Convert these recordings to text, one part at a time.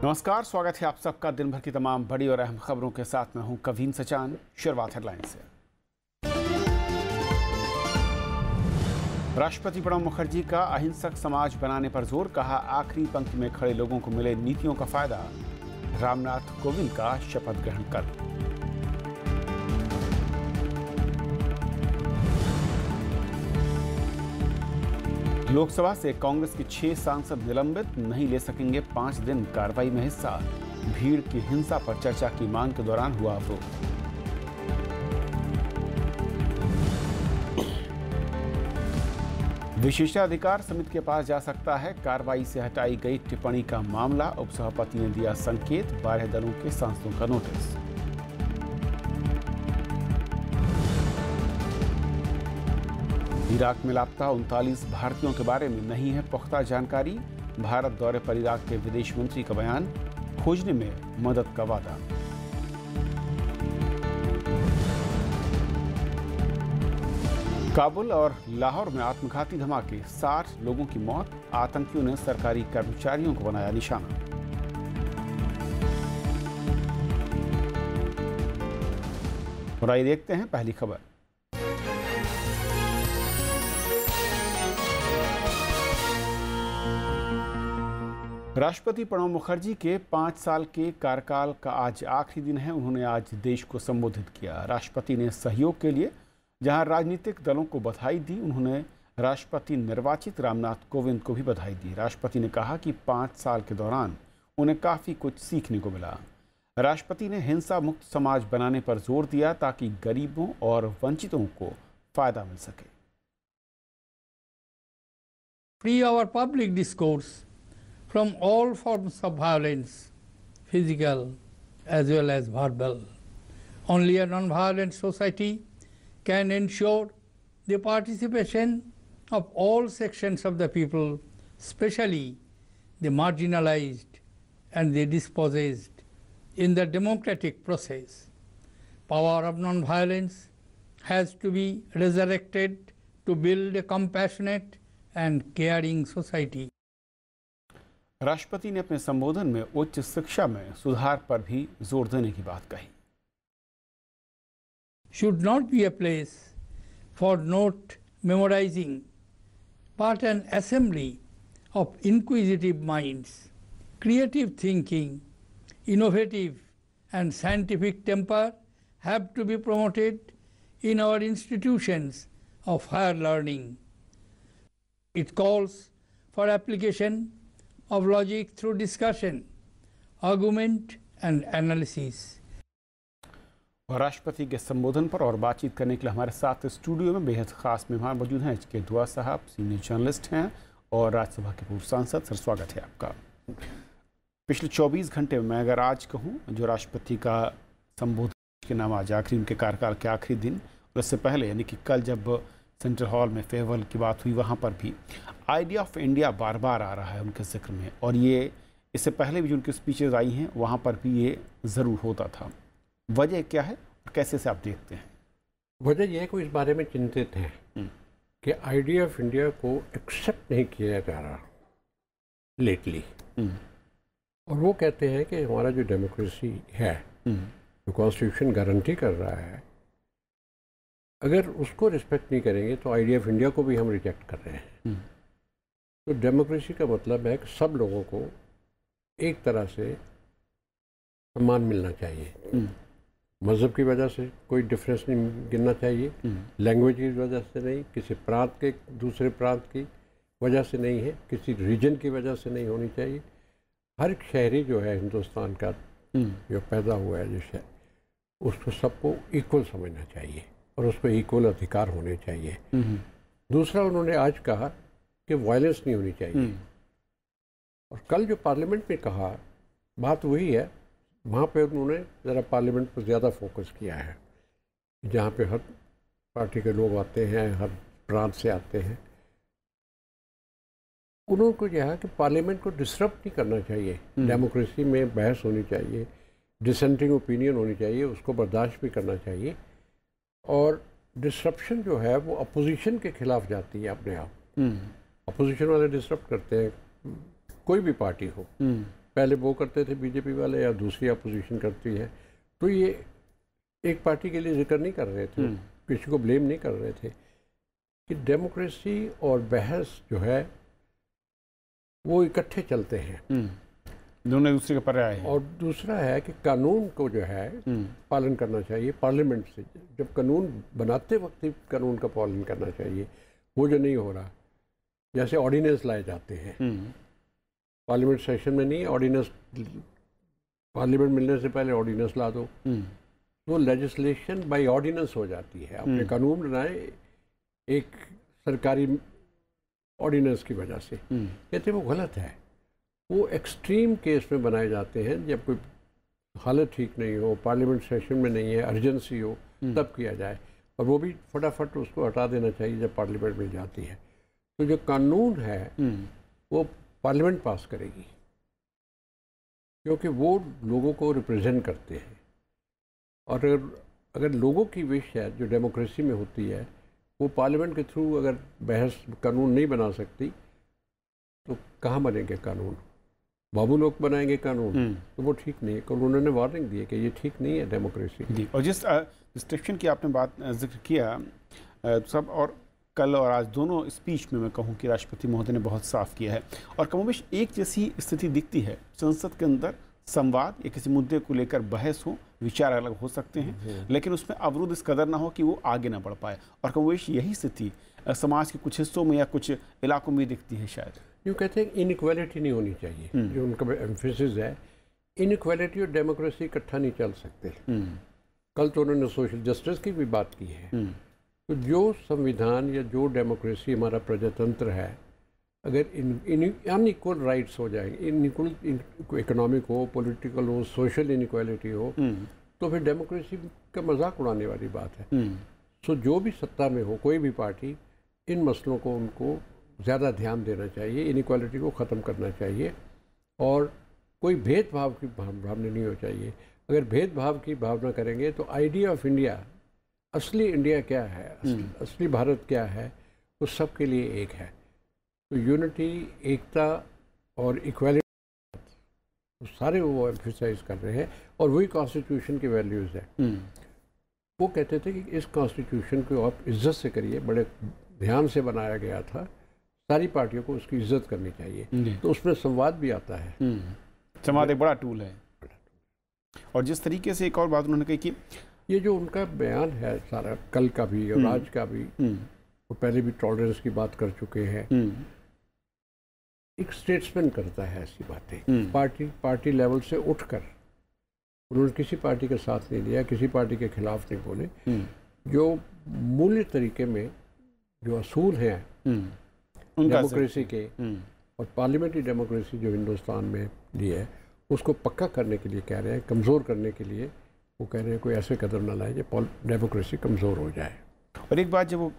नमस्कार, स्वागत है आप सबका दिन भर की तमाम बड़ी और अहम खबरों के साथ। मैं हूं कवीन सचान। शुरुआत हेडलाइन से। राष्ट्रपति प्रणब मुखर्जी का अहिंसक समाज बनाने पर जोर, कहा आखिरी पंक्ति में खड़े लोगों को मिले नीतियों का फायदा। रामनाथ कोविंद का शपथ ग्रहण कल। लोकसभा से कांग्रेस के 6 सांसद निलंबित, नहीं ले सकेंगे 5 दिन कार्रवाई में हिस्सा। भीड़ की हिंसा पर चर्चा की मांग के दौरान हुआ अवरोध। विशेषाधिकार समिति के पास जा सकता है कार्रवाई से हटाई गई टिप्पणी का मामला। उपसभापति ने दिया संकेत, 12 दलों के सांसदों का नोटिस। इराक में लापता 39 भारतीयों के बारे में नहीं है पुख्ता जानकारी। भारत दौरे पर इराक के विदेश मंत्री का बयान, खोजने में मदद का वादा। काबुल और लाहौर में आत्मघाती धमाके, 60 लोगों की मौत। आतंकियों ने सरकारी कर्मचारियों को बनाया निशाना। और आइए देखते हैं पहली खबर। राष्ट्रपति प्रणब मुखर्जी के 5 साल के कार्यकाल का आज आखिरी दिन है। उन्होंने आज देश को संबोधित किया। राष्ट्रपति ने सहयोग के लिए जहां राजनीतिक दलों को बधाई दी, उन्होंने राष्ट्रपति निर्वाचित रामनाथ कोविंद को भी बधाई दी। राष्ट्रपति ने कहा कि 5 साल के दौरान उन्हें काफ़ी कुछ सीखने को मिला। राष्ट्रपति ने हिंसा मुक्त समाज बनाने पर जोर दिया ताकि गरीबों और वंचितों को फायदा मिल सके। Free our public discourse from all forms of violence, physical as well as verbal. Only a non-violent society can ensure the participation of all sections of the people, especially the marginalized and the dispossessed, in the democratic process. Power of non-violence has to be resurrected to build a compassionate and caring society. राष्ट्रपति ने अपने संबोधन में उच्च शिक्षा में सुधार पर भी जोर देने की बात कही। Should not be a place for note memorizing, but an assembly of inquisitive minds. Creative thinking, innovative and scientific temper have to be promoted in our institutions of higher learning. It calls for application of logic through discussion, argument and analysis. और राष्ट्रपति के संबोधन पर और बातचीत करने के लिए हमारे साथ स्टूडियो में बेहद खास मेहमान मौजूद हैं। HK दुआ साहब सीनियर जर्नलिस्ट हैं और राज्यसभा के पूर्व सांसद। सर, स्वागत है आपका। पिछले 24 घंटे में मैं अगर आज कहूँ, जो राष्ट्रपति का संबोधन के नाम आज आखिरी, उनके कार्यकाल के आखिरी दिन, और इससे पहले यानी कि कल जब सेंट्रल हॉल में फेयरवेल की बात हुई, वहाँ पर भी आइडिया ऑफ इंडिया बार बार आ रहा है उनके जिक्र में। और ये इससे पहले भी जो उनकी स्पीचेज आई हैं वहाँ पर भी ये ज़रूर होता था। वजह क्या है और कैसे से आप देखते हैं? वजह यह है कि इस बारे में चिंतित हैं कि आइडिया ऑफ इंडिया को एक्सेप्ट नहीं किया जा रहा लेटली। और वो कहते हैं कि हमारा जो डेमोक्रेसी है, जो कॉन्स्टिट्यूशन गारंटी कर रहा है, अगर उसको रिस्पेक्ट नहीं करेंगे तो आइडिया ऑफ इंडिया को भी हम रिजेक्ट कर रहे हैं। तो डेमोक्रेसी का मतलब है कि सब लोगों को एक तरह से सम्मान मिलना चाहिए। मज़हब की वजह से कोई डिफरेंस नहीं गिनना चाहिए, लैंग्वेज की वजह से नहीं, किसी प्रांत के दूसरे प्रांत की वजह से नहीं है, किसी रीजन की वजह से नहीं होनी चाहिए। हर शहरी जो है हिंदुस्तान का, जो पैदा हुआ है जो शहर, उसको सबको इक्वल समझना चाहिए और उसको इक्वल अधिकार होने चाहिए। दूसरा, उन्होंने आज कहा कि वायलेंस नहीं होनी चाहिए। और कल जो पार्लियामेंट में कहा, बात वही है, वहाँ पे उन्होंने ज़रा पार्लियामेंट पर ज़्यादा फोकस किया है, जहाँ पे हर पार्टी के लोग आते हैं, हर प्रांत से आते हैं। उन्होंने को यह है कि पार्लियामेंट को डिस्टर्ब नहीं करना चाहिए। डेमोक्रेसी में बहस होनी चाहिए, डिसेंटिंग ओपिनियन होनी चाहिए, उसको बर्दाश्त भी करना चाहिए। और डिस्ट्रप्शन जो है वो अपोजिशन के खिलाफ जाती है अपने आप। अपोजिशन वाले डिस्टर्ब करते हैं, कोई भी पार्टी हो, पहले वो करते थे बीजेपी वाले या दूसरी अपोजिशन करती है, तो ये एक पार्टी के लिए जिक्र नहीं कर रहे थे, किसी को ब्लेम नहीं कर रहे थे कि डेमोक्रेसी और बहस जो है वो इकट्ठे चलते हैं, दोनों दूसरे का पर्याय है। और दूसरा है कि कानून को जो है पालन करना चाहिए पार्लियामेंट से, जब कानून बनाते वक्त ही कानून का पालन करना चाहिए, वो जो नहीं हो रहा। जैसे ऑर्डिनेंस लाए जाते हैं पार्लियामेंट सेशन में, नहीं ऑर्डिनेंस, पार्लियामेंट मिलने से पहले ऑर्डिनेंस ला दो, वो लेजिस्लेशन बाय ऑर्डिनेंस हो जाती है। अपने कानून बनाए एक सरकारी ऑर्डिनेंस की वजह से, कहते वो गलत है। वो एक्सट्रीम केस में बनाए जाते हैं, जब कोई हालत ठीक नहीं हो, पार्लियामेंट सेशन में नहीं है, अर्जेंसी हो, तब किया जाए, और वो भी फटाफट उसको हटा देना चाहिए जब पार्लियामेंट मिल जाती है। तो जो कानून है वो पार्लियामेंट पास करेगी, क्योंकि वो लोगों को रिप्रेजेंट करते हैं। और अगर लोगों की विश है जो डेमोक्रेसी में होती है, वो पार्लियामेंट के थ्रू अगर बहस कानून नहीं बना सकती तो कहाँ बनेंगे कानून? बाबू लोग बनाएंगे कानून, तो वो ठीक नहीं है। कल उन्होंने वार्निंग दी है कि ये ठीक नहीं है डेमोक्रेसी जी। और जिस रिस्ट्रिक्शन की आपने बात जिक्र किया, सब और कल और आज दोनों स्पीच में मैं कहूँ कि राष्ट्रपति महोदय ने बहुत साफ किया है, और कमोबेश एक जैसी स्थिति दिखती है। संसद के अंदर संवाद या किसी मुद्दे को लेकर बहस हो, विचार अलग हो सकते हैं, लेकिन उसमें अवरुद्ध इस कदर ना हो कि वो आगे ना बढ़ पाए। और कमोबेश यही स्थिति समाज के कुछ हिस्सों में या कुछ इलाकों में दिखती है शायद। यूँ कहते हैं इनइक्वालिटी नहीं होनी चाहिए, जो उनका एम्फेसिस है। इनइक्वालिटी और डेमोक्रेसी इकट्ठा नहीं चल सकते। कल तो उन्होंने सोशल जस्टिस की भी बात की है। तो जो संविधान या जो डेमोक्रेसी हमारा प्रजातंत्र है, अगर अनइक्वल राइट्स हो जाएंगे, इनइक्वल इकोनॉमिक हो, पॉलिटिकल हो, सोशल इनइक्वालिटी हो, तो फिर डेमोक्रेसी का मजाक उड़ाने वाली बात है। सो जो भी सत्ता में हो, कोई भी पार्टी, इन मसलों को उनको ज़्यादा ध्यान देना चाहिए, इनइक्वालिटी को ख़त्म करना चाहिए, और कोई भेदभाव की भावना नहीं हो चाहिए। अगर भेदभाव की भावना करेंगे तो आइडिया ऑफ इंडिया, असली इंडिया क्या है, असली भारत क्या है, वो सबके लिए एक है। तो यूनिटी, एकता और इक्वालिटी, तो सारे वो एम्फेसाइज कर रहे हैं, और वही कॉन्स्टिट्यूशन की वैल्यूज़ है। वो कहते थे कि इस कॉन्स्टिट्यूशन को आप इज्जत से करिए, बड़े ध्यान से बनाया गया था, सारी पार्टियों को उसकी इज्जत करनी चाहिए। तो उसमें संवाद भी आता है। संवाद एक बड़ा टूल है। और जिस तरीके से एक और बात उन्होंने कही कि ये जो उनका बयान है सारा, कल का भी और आज का भी, वो पहले भी टॉलरेंस की बात कर चुके हैं। एक स्टेट्समैन करता है ऐसी बातें, पार्टी लेवल से उठकर। उन्होंने किसी पार्टी का साथ नहीं दिया, किसी पार्टी के खिलाफ नहीं बोले। जो मूल्य तरीके में जो असूल हैं डेमोक्रेसी के, और पार्लियामेंट्री डेमोक्रेसी जो हिंदुस्तान में ली है, उसको पक्का करने के लिए कह रहे हैं, कमज़ोर करने के लिए वो कह रहे हैं कोई ऐसे कदम ना लाए जो डेमोक्रेसी कमज़ोर हो जाए। और एक बात, जब वो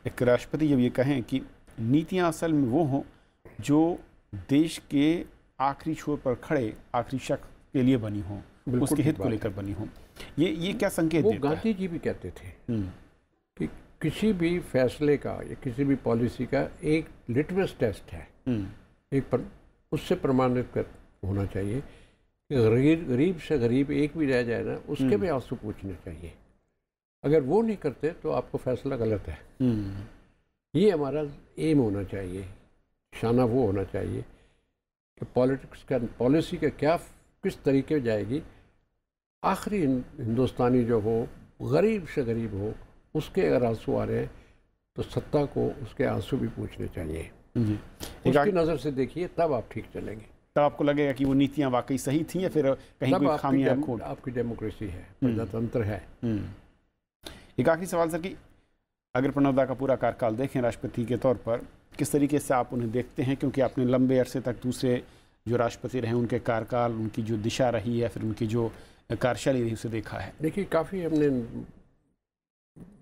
एक राष्ट्रपति जब ये कहें कि नीतियाँ असल में वो हों जो देश के आखिरी छोर पर खड़े आखिरी शख्स के लिए बनी हों, उसके हित को लेकर बनी हों, ये क्या संकेत देता है? वो गांधी जी भी कहते थे कि किसी भी फैसले का या किसी भी पॉलिसी का एक लिटमस टेस्ट है, उससे प्रमाणित होना चाहिए कि गरीब से गरीब एक भी रह जाए ना, उसके भी आंसू पूछने चाहिए। अगर वो नहीं करते तो आपको फैसला गलत है। ये हमारा एम होना चाहिए, शाना वो होना चाहिए कि पॉलिटिक्स का, पॉलिसी का क्या किस तरीके जाएगी, आखिरी हिंदुस्तानी जो हो, गरीब से गरीब हो, उसके अगर आंसू आ रहे हैं तो सत्ता को उसके आंसू भी पूछने चाहिए। उसकी नज़र से देखिए, तब आप ठीक चलेंगे। तब आपको लगेगा कि वो नीतियाँ वाकई सही थी या फिर कहीं कोई खामियां खोट। आपकी डेमोक्रेसी है, प्रजातंत्र है। एक आखिरी सवाल सर, कि अगर प्रणब दा का पूरा कार्यकाल देखें राष्ट्रपति के तौर पर, किस तरीके से आप उन्हें देखते हैं? क्योंकि आपने लंबे अरसे तक दूसरे जो राष्ट्रपति रहे उनके कार्यकाल, उनकी जो दिशा रही है, फिर उनकी जो कार्यशैली रही, उसे देखा है। देखिए, काफ़ी हमने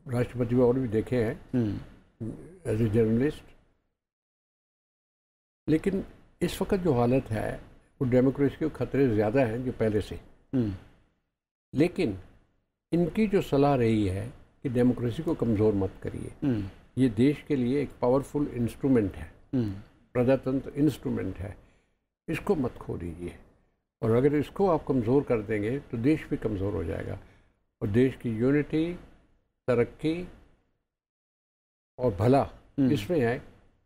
राष्ट्रपति और भी देखे हैं एज ए जर्नलिस्ट, लेकिन इस वक्त जो हालत है वो डेमोक्रेसी के खतरे ज़्यादा हैं जो पहले से। लेकिन इनकी जो सलाह रही है कि डेमोक्रेसी को कमज़ोर मत करिए, ये देश के लिए एक पावरफुल इंस्ट्रूमेंट है, प्रजातंत्र इंस्ट्रूमेंट है। इसको मत खो दीजिए। और अगर इसको आप कमज़ोर कर देंगे तो देश भी कमज़ोर हो जाएगा, और देश की यूनिटी, तरक्की और भला इसमें है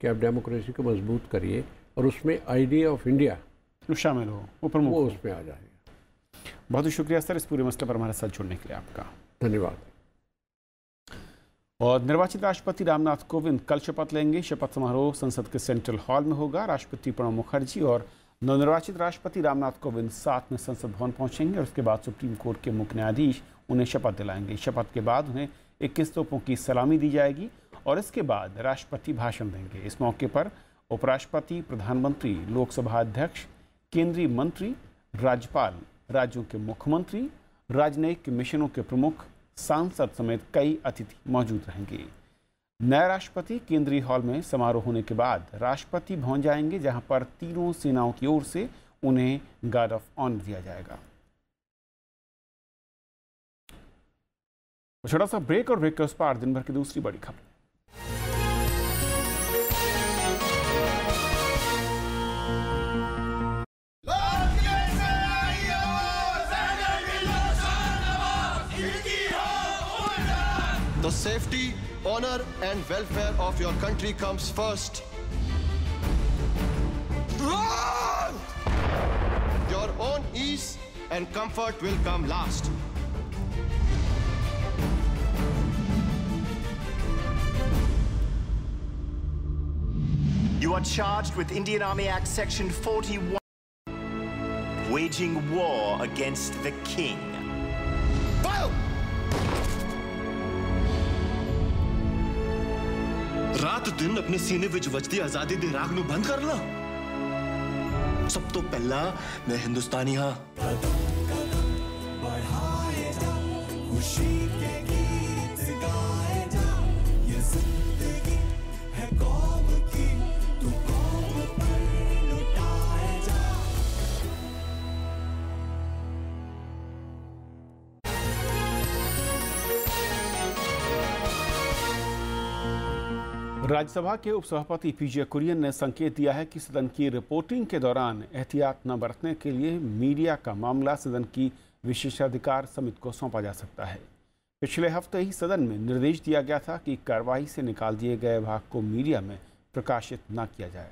कि आप डेमोक्रेसी को मजबूत करिए और उसमें आइडिया ऑफ इंडिया शामिल हो, वो प्रमुख वो हो। उसमें आ जाएगा। बहुत ही शुक्रिया सर इस पूरे मसले पर हमारे साथ जुड़ने के लिए आपका। धन्यवाद। और निर्वाचित राष्ट्रपति रामनाथ कोविंद कल शपथ लेंगे। शपथ समारोह संसद के सेंट्रल हॉल में होगा। राष्ट्रपति प्रणब मुखर्जी और नवनिर्वाचित राष्ट्रपति रामनाथ कोविंद साथ में संसद भवन पहुंचेंगे और उसके बाद सुप्रीम कोर्ट के मुख्य न्यायाधीश उन्हें शपथ दिलाएंगे। शपथ के बाद उन्हें 21 तोपों की सलामी दी जाएगी और इसके बाद राष्ट्रपति भाषण देंगे। इस मौके पर उपराष्ट्रपति, प्रधानमंत्री, लोकसभा अध्यक्ष, केंद्रीय मंत्री, राज्यपाल, राज्यों के मुख्यमंत्री, राजनयिक मिशनों के प्रमुख, सांसद समेत कई अतिथि मौजूद रहेंगे। नए राष्ट्रपति केंद्रीय हॉल में समारोह होने के बाद राष्ट्रपति भवन जाएंगे, जहां पर तीनों सेनाओं की ओर से उन्हें गार्ड ऑफ ऑनर दिया जाएगा। छोटा सा ब्रेक और ब्रेक के उस पार दिन भर की दूसरी बड़ी खबर। The safety, honor and welfare of your country comes first. Run! Your own ease and comfort will come last. You are charged with Indian Army Act Section 41, waging war against the king. Fire! रात दिन अपने सीने विच वजदी आजादी दे राग नूं बंद कर ला। सब तो पहला मैं हिंदुस्तानी हाँ। राज्यसभा के उपसभापति पीजे कुरियन ने संकेत दिया है कि सदन की रिपोर्टिंग के दौरान एहतियात न बरतने के लिए मीडिया का मामला सदन की विशेषाधिकार समिति को सौंपा जा सकता है। पिछले हफ्ते ही सदन में निर्देश दिया गया था कि कार्रवाई से निकाल दिए गए भाग को मीडिया में प्रकाशित न किया जाए।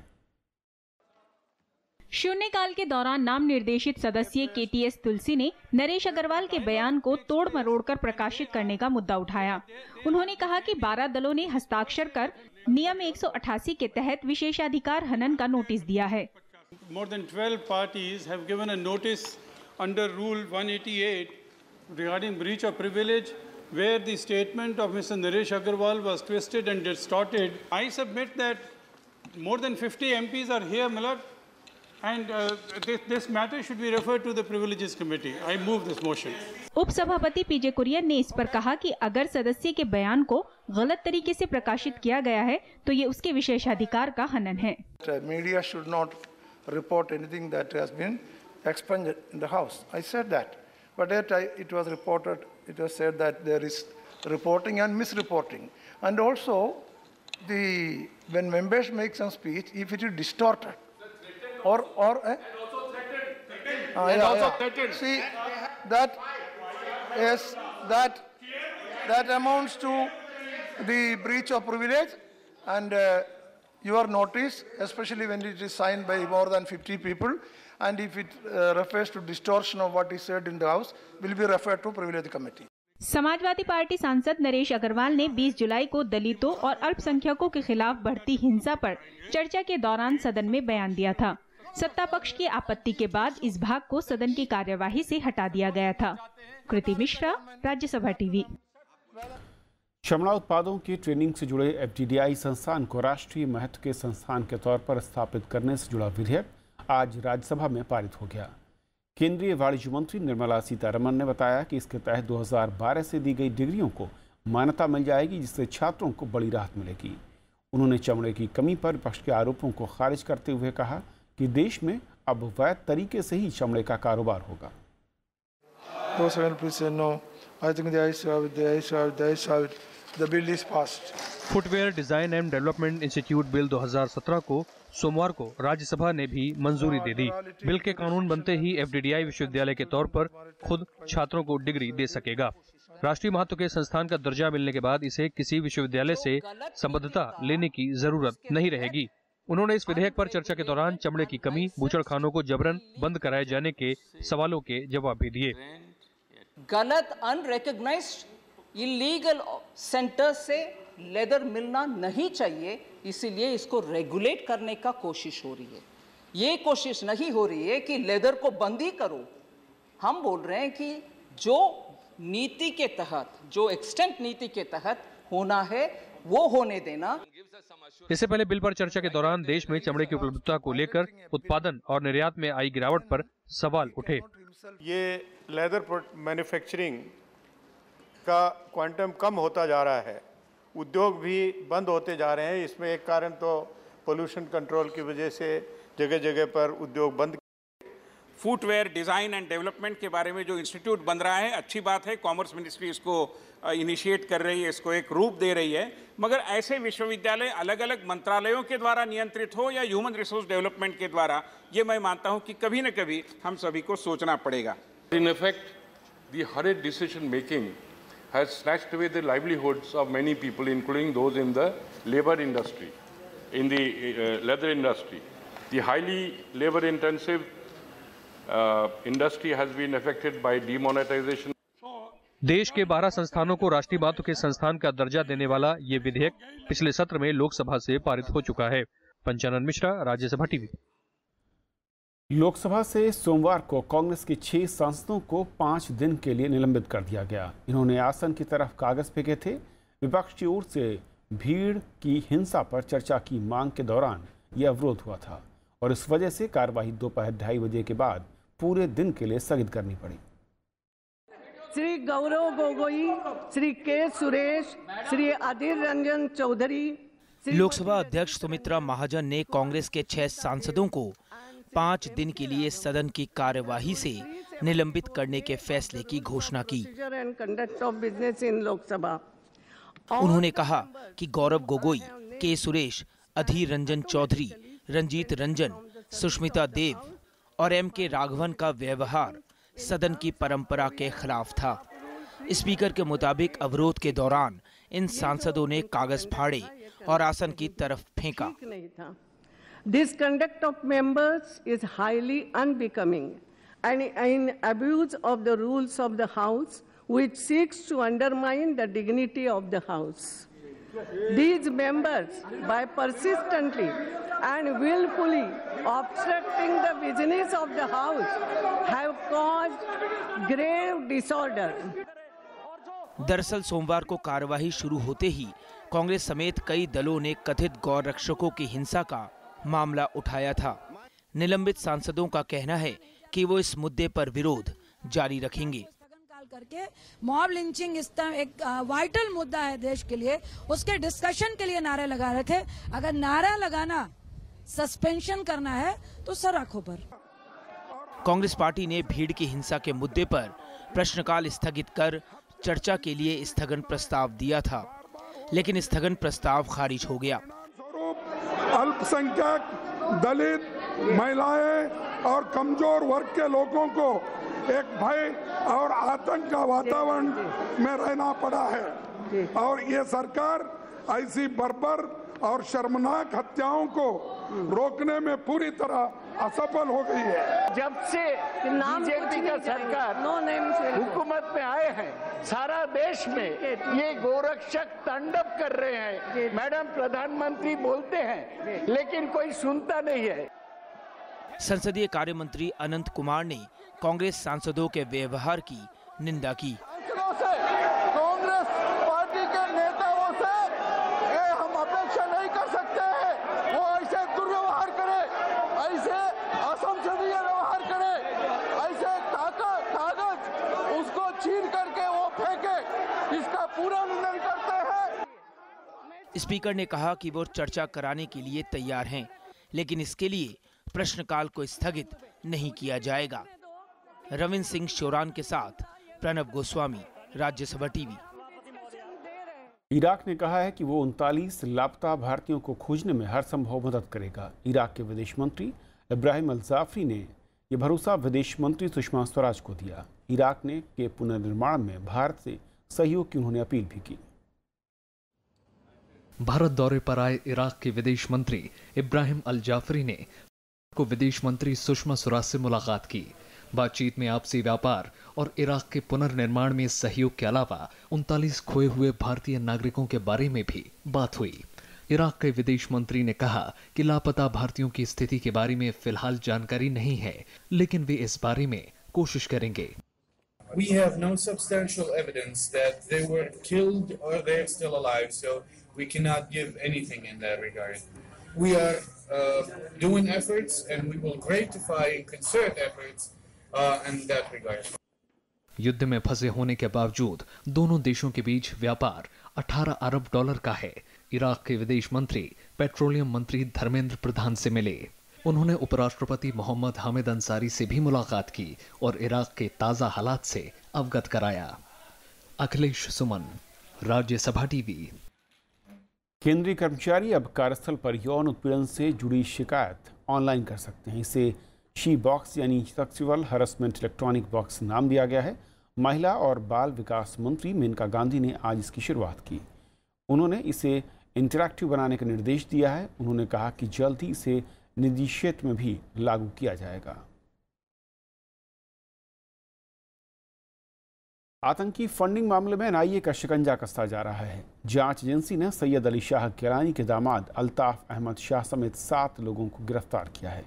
शून्यकाल के दौरान नाम निर्देशित सदस्य केटीएस तुलसी ने नरेश अग्रवाल के बयान को तोड़ मरोड़ कर प्रकाशित करने का मुद्दा उठाया। उन्होंने कहा कि 12 दलों ने हस्ताक्षर कर नियम 188 के तहत विशेषाधिकार हनन का नोटिस दिया है। More than 12 parties have given a notice under Rule 188 regarding breach of privilege, where the statement of Mr. Naresh Agarwal was twisted and distorted. I submit that more than 50 MPs are here, Milord, and this matter should be referred to the Privileges Committee. I move this motion. उपसभापति पीजे कुरियन ने इस पर कहा कि अगर सदस्य के बयान को गलत तरीके से प्रकाशित किया गया है तो ये उसके विशेषाधिकार का हनन है। Media should not report anything that has been expunged in the House. I said that, but yet it was reported. It was said that there is reporting and misreporting, and also when members make some speech, if it is distorted or threatened. See that. Yes, that amounts to the breach of privilege, and your notice, especially when it is signed by more than 50 people, and if it refers to distortion of what is said in the House, will be referred to Privilege Committee. Samajwadi party सांसद नरेश अग्रवाल ने 20 जुलाई को दलितों और अल्पसंख्यकों के खिलाफ बढ़ती हिंसा पर चर्चा के दौरान सदन में बयान दिया था। सत्ता पक्ष की आपत्ति के बाद इस भाग को सदन की कार्यवाही से हटा दिया गया था। कृति मिश्रा, राज्यसभा टीवी। चमड़ा उत्पादों की ट्रेनिंग से जुड़े एफडीडीआई संस्थान को राष्ट्रीय महत्व के संस्थान के तौर पर स्थापित करने से जुड़ा विधेयक आज राज्यसभा में पारित हो गया। केंद्रीय वाणिज्य मंत्री निर्मला सीतारमण ने बताया कि इसके तहत 2012 से दी गई डिग्रियों को मान्यता मिल जाएगी, जिससे छात्रों को बड़ी राहत मिलेगी। उन्होंने चमड़े की कमी पर विपक्ष के आरोपों को खारिज करते हुए कहा कि देश में अब वैध तरीके से ही चमड़े का कारोबार होगा। Those who please say no. I think the bill is passed. Footwear design and development institute bill 2017 को सोमवार को राज्यसभा ने भी मंजूरी दे दी। बिल के कानून बनते ही एफडीडीआई विश्वविद्यालय के तौर पर खुद छात्रों को डिग्री दे सकेगा। राष्ट्रीय महत्व के संस्थान का दर्जा मिलने के बाद इसे किसी विश्वविद्यालय से संबद्धता लेने की जरूरत नहीं रहेगी। उन्होंने इस विधेयक पर चर्चा के दौरान चमड़े की कमी, बूचड़खानों को जबरन बंद कराए जाने के सवालों के जवाब भी दिए। गलत अनरिकॉग्नाइज्ड इलीगल सेंटर से लेदर मिलना नहीं चाहिए, इसीलिए इसको रेगुलेट करने का कोशिश हो रही है। ये कोशिश नहीं हो रही है कि लेदर को बंदी करो। हम बोल रहे हैं कि जो नीति के तहत, जो एक्सटेंट नीति के तहत होना है वो होने देना। इससे पहले बिल पर चर्चा के दौरान देश में चमड़े की उपलब्धता को लेकर उत्पादन और निर्यात में आई गिरावट पर सवाल उठे। ये लेदर मैन्युफैक्चरिंग का क्वांटम कम होता जा रहा है, उद्योग भी बंद होते जा रहे हैं। इसमें एक कारण तो पोल्यूशन कंट्रोल की वजह से जगह जगह पर उद्योग बंद। फुटवेयर डिज़ाइन एंड डेवलपमेंट के बारे में जो इंस्टीट्यूट बन रहा है, अच्छी बात है। कॉमर्स मिनिस्ट्री इसको इनिशिएट कर रही है, इसको एक रूप दे रही है। मगर ऐसे विश्वविद्यालय अलग अलग मंत्रालयों के द्वारा नियंत्रित हो या ह्यूमन रिसोर्स डेवलपमेंट के द्वारा, ये मैं मानता हूँ कि कभी न कभी हम सभी को सोचना पड़ेगा। In effect, the hurried decision making has snatched away the livelihoods of many people, including those in the labor industry, in the leather industry. The highly labor-intensive industry has been affected by demonetization. देश के 12 संस्थानों को राष्ट्रीय महत्व के संस्थान का दर्जा देने वाला ये विधेयक पिछले सत्र में लोकसभा से पारित हो चुका है। पंचानन मिश्रा, राज्यसभा टीवी। लोकसभा से सोमवार को कांग्रेस के 6 सांसदों को 5 दिन के लिए निलंबित कर दिया गया। इन्होंने आसन की तरफ कागज फेंके थे। विपक्ष की ओर से भीड़ की हिंसा पर चर्चा की मांग के दौरान यह अवरोध हुआ था और इस वजह से कार्यवाही दोपहर 2:30 बजे के बाद पूरे दिन के लिए स्थगित करनी पड़ी। श्री गौरव गोगोई, श्री के सुरेश, श्री अधीर रंजन चौधरी। लोकसभा अध्यक्ष सुमित्रा महाजन ने कांग्रेस के 6 सांसदों को 5 दिन के लिए सदन की कार्यवाही से निलंबित करने के फैसले की घोषणा की। उन्होंने कहा कि गौरव गोगोई, के सुरेश, अधीर रंजन चौधरी, रंजीत रंजन, सुष्मिता देव और M.K. राघवन का व्यवहार सदन की परंपरा के खिलाफ था। स्पीकर के मुताबिक अवरोध के दौरान इन सांसदों ने कागज फाड़े और आसन की तरफ फेंका। This conduct of members is highly unbecoming and an abuse of the rules of the House, which seeks to undermine the dignity of the House. These members, by persistently and willfully obstructing the business of the House, have caused grave disorder. दरअसल सोमवार को कार्यवाही शुरू होते ही कांग्रेस समेत कई दलों ने कथित गौ रक्षकों की हिंसा का मामला उठाया था। निलंबित सांसदों का कहना है कि वो इस मुद्दे पर विरोध जारी रखेंगे। करके मॉब लिंचिंग एक वाइटल मुद्दा है देश के लिए, उसके डिस्कशन के लिए नारे लगा रहे थे। अगर नारा लगाना सस्पेंशन करना है तो सर आंखों पर। कांग्रेस पार्टी ने भीड़ की हिंसा के मुद्दे पर प्रश्नकाल स्थगित कर चर्चा के लिए स्थगन प्रस्ताव दिया था, लेकिन स्थगन प्रस्ताव खारिज हो गया। अल्पसंख्यक, दलित, महिलाएं और कमजोर वर्ग के लोगों को एक भय और आतंक का वातावरण में रहना पड़ा है और ये सरकार ऐसी बर्बर और शर्मनाक हत्याओं को रोकने में पूरी तरह असफल हो गई है। जब से बीजेपी का सरकार हुकूमत में आए हैं, सारा देश में ये गोरक्षक तांडव कर रहे हैं। मैडम प्रधानमंत्री बोलते हैं लेकिन कोई सुनता नहीं है। संसदीय कार्य मंत्री अनंत कुमार ने कांग्रेस सांसदों के व्यवहार की निंदा की। कांग्रेस पार्टी के नेताओं से हम अपेक्षा नहीं कर सकते हैं वो ऐसे दुर्व्यवहार करे, ऐसे असंसदीय व्यवहार करे, ऐसे कागज उसको छीन करके वो फेंके, इसका पूरा निंदन करते हैं। स्पीकर ने कहा कि वो चर्चा कराने के लिए तैयार हैं, लेकिन इसके लिए प्रश्नकाल को स्थगित नहीं किया जाएगा। रविंद्र सिंह शोरान के साथ प्रणब गोस्वामी, राज्यसभा टीवी। इराक ने कहा है कि वो 39 लापता भारतीयों को खोजने में हर संभव मदद करेगा। इराक के विदेश मंत्री इब्राहिम अल-जाफरी ने ये भरोसा विदेश मंत्री सुषमा स्वराज को दिया। इराक ने के पुनर्निर्माण में भारत से सहयोग की उन्होंने अपील भी की। भारत दौरे पर आए इराक के विदेश मंत्री इब्राहिम अल-जाफरी ने को विदेश मंत्री सुषमा स्वराज से मुलाकात की। बातचीत में आपसी व्यापार और इराक के पुनर्निर्माण में सहयोग के अलावा 39 खोए हुए भारतीय नागरिकों के बारे में भी बात हुई। इराक के विदेश मंत्री ने कहा कि लापता भारतीयों की स्थिति के बारे में फिलहाल जानकारी नहीं है, लेकिन वे इस बारे में कोशिश करेंगे। We have no substantial evidence that they were killed or they're still alive, so we cannot give anything in that regard. We are doing efforts and we will gratify concerted efforts in that regard. युद्ध में फंसे होने के बावजूद दोनों देशों के बीच व्यापार 18 अरब डॉलर का है। इराक के विदेश मंत्री पेट्रोलियम मंत्री धर्मेंद्र प्रधान से मिले। उन्होंने उपराष्ट्रपति मोहम्मद हामिद अंसारी से भी मुलाकात की और इराक के ताज़ा हालात से अवगत कराया। अखिलेश सुमन, राज्यसभा टीवी। केंद्रीय कर्मचारी अब कार्यस्थल पर यौन उत्पीड़न से जुड़ी शिकायत ऑनलाइन कर सकते हैं। इसे शी बॉक्स यानी सेक्सुअल हैरेसमेंट इलेक्ट्रॉनिक बॉक्स नाम दिया गया है। महिला और बाल विकास मंत्री मेनका गांधी ने आज इसकी शुरुआत की। उन्होंने इसे इंटरैक्टिव बनाने का निर्देश दिया है। उन्होंने कहा कि जल्द ही इसे निजी क्षेत्र में भी लागू किया जाएगा। आतंकी फंडिंग मामले में एनआईए का शिकंजा कसता जा रहा है। जांच एजेंसी ने सैयद अली शाह गिलानी के दामाद अल्ताफ अहमद शाह समेत 7 लोगों को गिरफ्तार किया है।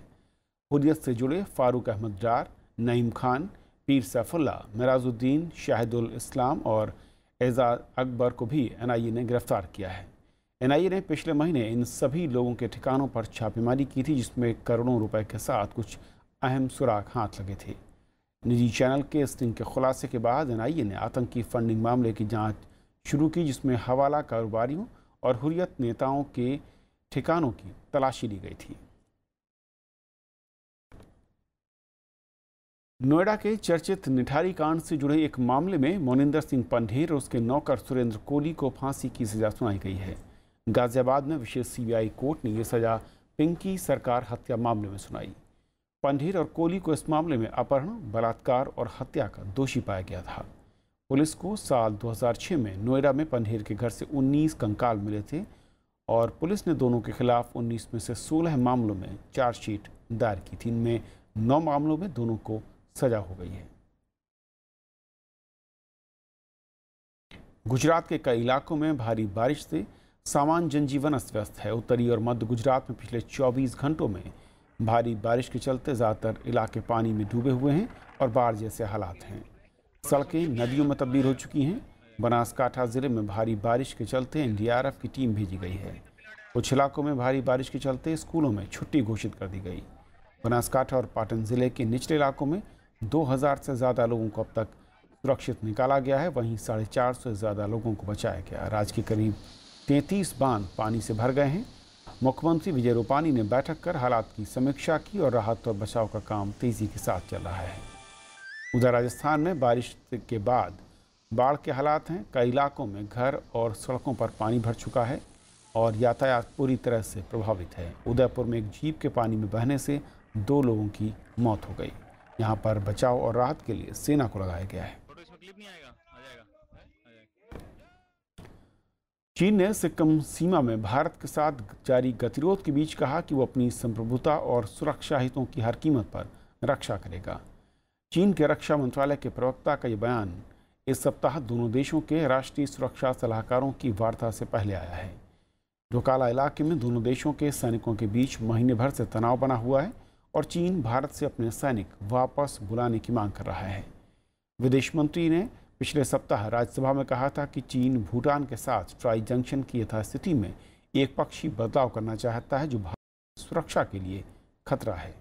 हुर्रियत से जुड़े फारूक अहमद डार, नईम खान, पीर सैफुल्ला, मिराजुद्दीन, शाहिदुल इस्लाम और एजाज अकबर को भी एनआईए ने गिरफ्तार किया है। एनआईए ने पिछले महीने इन सभी लोगों के ठिकानों पर छापेमारी की थी, जिसमें करोड़ों रुपए के साथ कुछ अहम सुराग हाथ लगे थे। निजी चैनल के स्टिंग के खुलासे के बाद एनआईए ने आतंकी फंडिंग मामले की जांच शुरू की, जिसमें हवाला कारोबारियों और हुर्रियत नेताओं के ठिकानों की तलाशी ली गई थी। नोएडा के चर्चित निठारी कांड से जुड़े एक मामले में मोनिंदर सिंह पंढेर और उसके नौकर सुरेंद्र कोहली को फांसी की सजा सुनाई गई है। गाजियाबाद में विशेष सीबीआई कोर्ट ने यह सजा पिंकी सरकार हत्या मामले में सुनाई। पंढेर और कोहली को इस मामले में अपहरण, बलात्कार और हत्या का दोषी पाया गया था। पुलिस को साल 2006 में नोएडा में पंढेर के घर से 19 कंकाल मिले थे और पुलिस ने दोनों के खिलाफ 19 में से 16 मामलों में चार्जशीट दायर की थी। इनमें 9 मामलों में दोनों को सजा हो गई है। गुजरात के कई इलाकों में भारी बारिश से सामान्य जनजीवन अस्त व्यस्त है। उत्तरी और मध्य गुजरात में पिछले 24 घंटों में भारी बारिश के चलते ज़्यादातर इलाके पानी में डूबे हुए हैं और बाढ़ जैसे हालात हैं। सड़कें नदियों में तब्दील हो चुकी हैं। बनासकांठा जिले में भारी बारिश के चलते एनडीआरएफ की टीम भेजी गई है। कुछ इलाकों में भारी बारिश के चलते स्कूलों में छुट्टी घोषित कर दी गई। बनासकांठा और पाटन जिले के निचले इलाकों में 2000 से ज़्यादा लोगों को अब तक सुरक्षित निकाला गया है। वहीं 450 से ज़्यादा लोगों को बचाया गया। राज्य के करीब 33 बांध पानी से भर गए हैं। मुख्यमंत्री विजय रूपानी ने बैठक कर हालात की समीक्षा की और राहत और बचाव का काम तेजी के साथ चल रहा है। उधर राजस्थान में बारिश के बाद बाढ़ के हालात हैं। कई इलाकों में घर और सड़कों पर पानी भर चुका है और यातायात पूरी तरह से प्रभावित है। उदयपुर में एक जीप के पानी में बहने से 2 लोगों की मौत हो गई। यहाँ पर बचाव और राहत के लिए सेना को लगाया गया है। चीन ने सिक्किम सीमा में भारत के साथ जारी गतिरोध के बीच कहा कि वो अपनी संप्रभुता और सुरक्षा हितों की हर कीमत पर रक्षा करेगा। चीन के रक्षा मंत्रालय के प्रवक्ता का ये बयान इस सप्ताह दोनों देशों के राष्ट्रीय सुरक्षा सलाहकारों की वार्ता से पहले आया है। डोकाला इलाके में दोनों देशों के सैनिकों के बीच महीने भर से तनाव बना हुआ है और चीन भारत से अपने सैनिक वापस बुलाने की मांग कर रहा है। विदेश मंत्री ने पिछले सप्ताह राज्यसभा में कहा था कि चीन भूटान के साथ ट्राई जंक्शन की यथास्थिति में एक पक्षी बदलाव करना चाहता है, जो भारत की सुरक्षा के लिए खतरा है।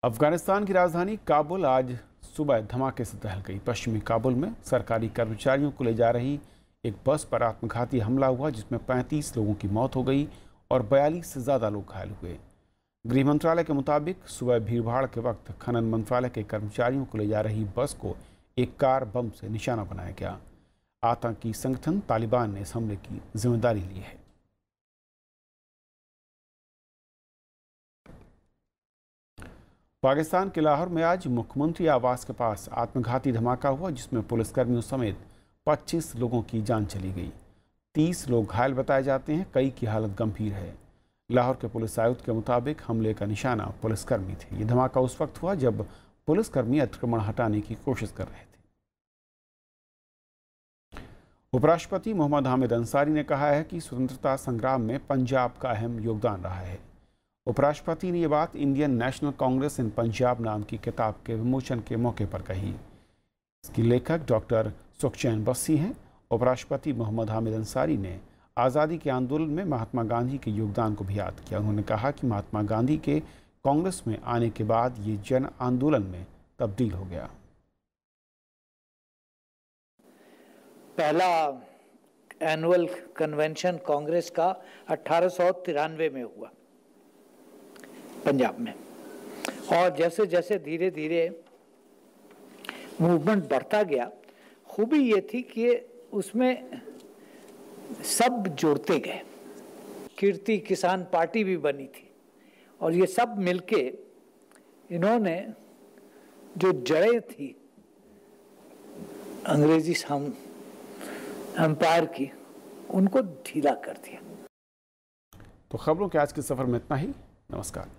अफगानिस्तान की राजधानी काबुल आज सुबह धमाके से दहल गई। पश्चिमी काबुल में सरकारी कर्मचारियों को ले जा रही एक बस पर आत्मघाती हमला हुआ, जिसमें 35 लोगों की मौत हो गई और 42 से ज़्यादा लोग घायल हुए। गृह मंत्रालय के मुताबिक सुबह भीड़भाड़ के वक्त खनन मंत्रालय के कर्मचारियों को ले जा रही बस को एक कार बम से निशाना बनाया गया। आतंकी संगठन तालिबान ने इस हमले की जिम्मेदारी ली है। पाकिस्तान के लाहौर में आज मुख्यमंत्री आवास के पास आत्मघाती धमाका हुआ, जिसमें पुलिसकर्मियों समेत 25 लोगों की जान चली गई। 30 लोग घायल बताए जाते हैं, कई की हालत गंभीर है। लाहौर के पुलिस आयुक्त के मुताबिक हमले का निशाना पुलिसकर्मी थे। ये धमाका उस वक्त हुआ जब पुलिसकर्मी अतिक्रमण हटाने की कोशिश कर रहे थे। उपराष्ट्रपति मोहम्मद हामिद अंसारी ने कहा है कि स्वतंत्रता संग्राम में पंजाब का अहम योगदान रहा है। उपराष्ट्रपति ने ये बात इंडियन नेशनल कांग्रेस इन पंजाब नाम की किताब के विमोचन के मौके पर कही। इसकी लेखक डॉक्टर सुखचैन बस्सी हैं। उपराष्ट्रपति मोहम्मद हामिद अंसारी ने आज़ादी के आंदोलन में महात्मा गांधी के योगदान को भी याद किया। उन्होंने कहा कि महात्मा गांधी के कांग्रेस में आने के बाद ये जन आंदोलन में तब्दील हो गया। पहला एनुअल कन्वेंशन कांग्रेस का 1893 में हुआ पंजाब में, और जैसे जैसे धीरे धीरे मूवमेंट बढ़ता गया, खूबी ये थी कि उसमें सब जुड़ते गए। कीर्ति किसान पार्टी भी बनी थी, और ये सब मिलके इन्होंने जो जड़ें थी अंग्रेजी एम्पायर की, उनको ढीला कर दिया। तो खबरों के आज के सफर में इतना ही। नमस्कार।